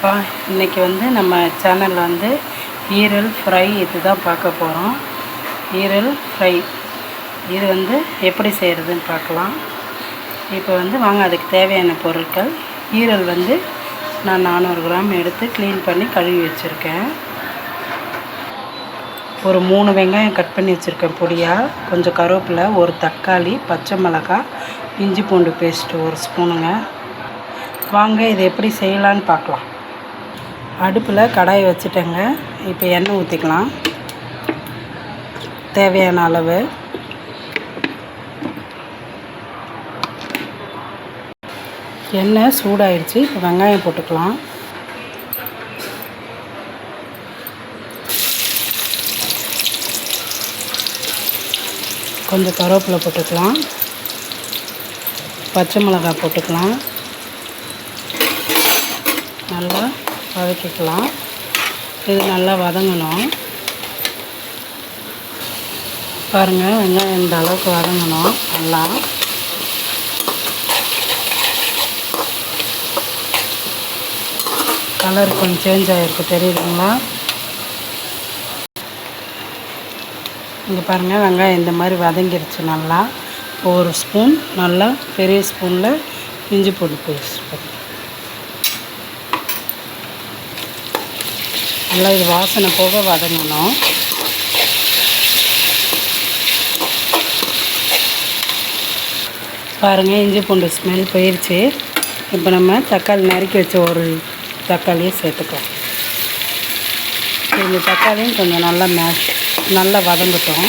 வணக்கம்ப்பா. இன்றைக்கி நம்ம சேனலில் ஈரல் ஃப்ரை இது தான் பார்க்க போகிறோம். ஈரல் ஃப்ரை இது எப்படி செய்கிறதுன்னு பார்க்கலாம். இப்போ வாங்க அதுக்கு தேவையான பொருட்கள். ஈரல் நான் 400 கிராம் எடுத்து க்ளீன் பண்ணி கழுவி வச்சுருக்கேன். ஒரு 3 வெங்காயம் கட் பண்ணி வச்சுருக்கேன் பொடியாக, கொஞ்சம் கருவேப்பிலை, ஒரு தக்காளி, பச்சை மிளகாய், இஞ்சி பூண்டு பேஸ்ட்டு 1 ஸ்பூனுங்க. வாங்க இது எப்படி செய்யலான்னு பார்க்கலாம். அடுப்பில் கடாயை வச்சுட்டேங்க. இப்போ எண்ணெய் ஊற்றிக்கலாம் தேவையான அளவு. எண்ணெய் சூடாயிடுச்சு. இப்போ வெங்காயம் போட்டுக்கலாம். கொஞ்சம் கருவேப்பிலை போட்டுக்கலாம். பச்சை மிளகாய் போட்டுக்கலாம். நல்லா வதக்கிக்கலாம். இது நல்லா வதங்கணும். பாருங்கள், வெங்காயம் இந்த அளவுக்கு வதங்கணும். நல்லா கலர் கொஞ்சம் சேஞ்ச் ஆகிருக்கு, தெரியுதுங்களா? இங்கே பாருங்கள், வெங்காயம் இந்த மாதிரி வதங்கிருச்சு நல்லா. ஒரு ஸ்பூன் நல்லா பெரிய ஸ்பூனில் இஞ்சி பூண்டு பேஸ்ட் நல்லா இது வாசனை போக வதங்கணும். பாருங்கள், இஞ்சி பூண்டு ஸ்மெல் போயிடுச்சு. இப்போ நம்ம தக்காளி நறுக்கி வச்ச ஒரு தக்காளியை சேர்த்துக்கலாம். இந்த தக்காளியும் கொஞ்சம் நல்லா வதங்கட்டும்.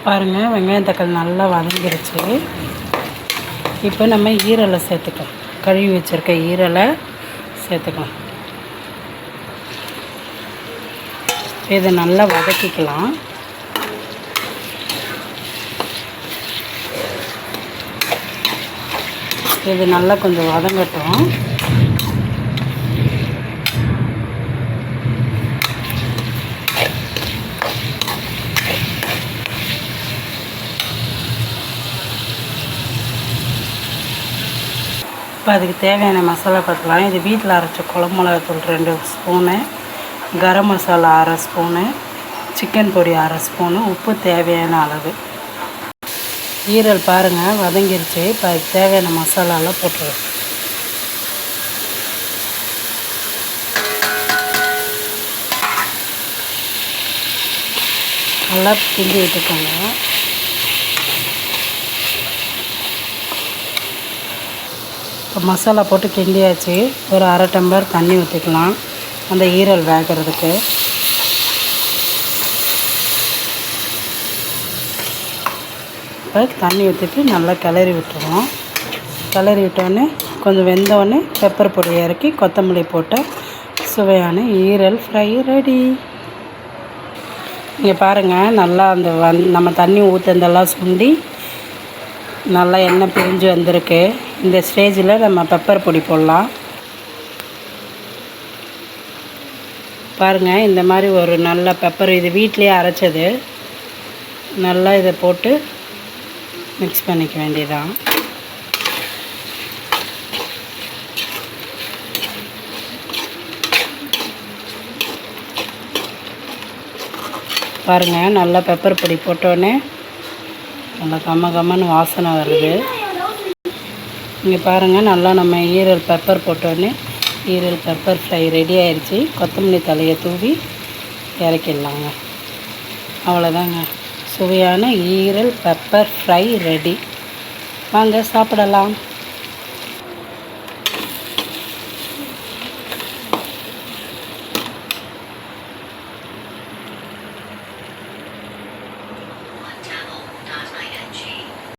பாருங்கள், வெங்காயம் தக்காளி நல்லா வதங்கிருச்சு. இப்போ நம்ம ஈரலை சேர்த்துக்கலாம். கழுவி வச்சுருக்க ஈரலை சேர்த்துக்கலாம். இதை நல்லா வதக்கிக்கலாம். இது நல்லா கொஞ்சம் வதங்கட்டும். இப்போ அதுக்கு தேவையான மசாலா பார்த்துக்கலாம். இது வீட்டில் அரைச்ச குழம்பு மிளகாத்தூள் 2 spoon, garam masala 1/2 spoon, chicken பொடி 1/2 ஸ்பூனு, உப்பு தேவையான அளவு. ஈரல் பாருங்கள் வதங்கிருச்சு. இப்போ அதுக்கு தேவையான மசாலாலாம் போட்டுருவோம். நல்லா கிண்டி விட்டுக்கோங்க. இப்போ மசாலா போட்டு கிண்டியாச்சு. ஒரு 1/2 டம்ளர் தண்ணி ஊற்றிக்கலாம் அந்த ஈரல் வேகிறதுக்கு. இப்போ தண்ணி ஊற்றிட்டு நல்லா கிளறி விட்டுருவோம். கிளறி விட்டோடனே கொஞ்சம் வெந்தோடனே பெப்பர் பொடி இறக்கி கொத்தமல்லி போட்ட சுவையான ஈரல் ஃப்ரை ரெடி. இங்கே பாருங்கள், நல்லா அந்த நம்ம தண்ணி ஊற்றுனதெல்லாம் சுண்டி நல்லா எண்ணெய் பிரிஞ்சு வந்திருக்கு. இந்த ஸ்டேஜில் நம்ம பெப்பர் பொடி போடலாம். பாருங்கள், இந்த மாதிரி ஒரு நல்ல பெப்பர், இது வீட்டிலையே அரைச்சது. நல்லா இதை போட்டு மிக்ஸ் பண்ணிக்க வேண்டியதான். பாருங்கள், நல்லா பெப்பர் பொடி போட்டோன்னே நல்லா கம்மன்னு வாசனை வருது. இங்கே பாருங்கள், நல்லா நம்ம ஈரல் பெப்பர் போட்டோன்னே ஈரல் பெப்பர் ஃப்ரை ரெடி ஆயிடுச்சு. கொத்தமல்லி தலையை தூவி இறக்கிடலாங்க. அவ்வளோதாங்க, சுவையான ஈரல் பெப்பர் ஃப்ரை ரெடி. வாங்க சாப்பிடலாம்.